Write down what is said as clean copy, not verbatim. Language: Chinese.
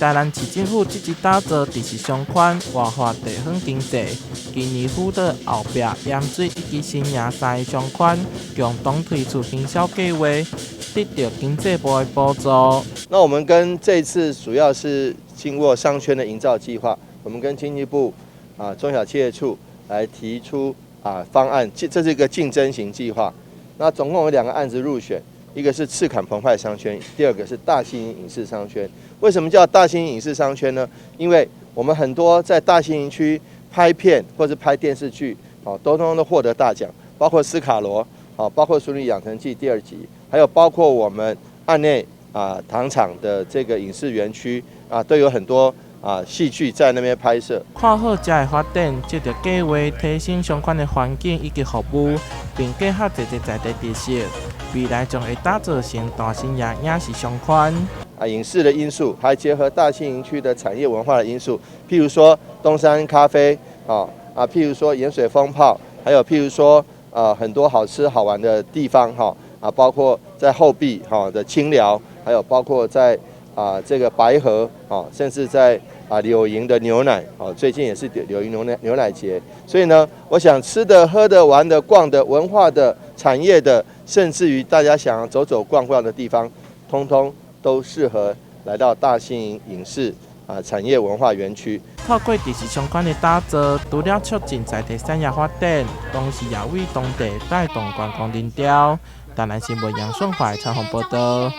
台南市政府积极打造地势相关活化地方经济，今年辅导后壁盐水以及新营山相关共同推出行销计划，得到经济部的补助。那我们跟这一次主要是经过商圈的营造计划，我们跟经济部中小企业处来提出方案，这是一个竞争型计划。那总共有2个案子入选，一个是赤坎澎湃商圈，第2个是大兴营影视商圈。为什么叫大兴影视商圈呢？因为我们很多在大兴营区拍片或者拍电视剧，都获得大奖，包括斯卡罗，包括《淑女养成记》第2集，还有包括我们岸内糖厂的这个影视园区都有很多戏剧在那边拍摄。看好这的发展，接着计划提升相关的环境以及服务，并结合在地特色，未来将会打造成大兴营影视相关。影视的因素，还结合大兴营区的产业文化的因素，譬如说东山咖啡譬如说盐水风炮，还有譬如说很多好吃好玩的地方包括在后壁的清寮，还有包括在这个白河甚至在柳营的牛奶最近也是柳营牛奶节，所以呢，我想吃的、喝的、玩的、逛的、文化的、产业的，甚至于大家想要走走逛逛的地方，通通都适合来到大兴影视产业文化园区。透过地势相关的打造，除了促进在地产业发展，同时也为当地带动观光人潮。台南新闻杨顺怀采访报道。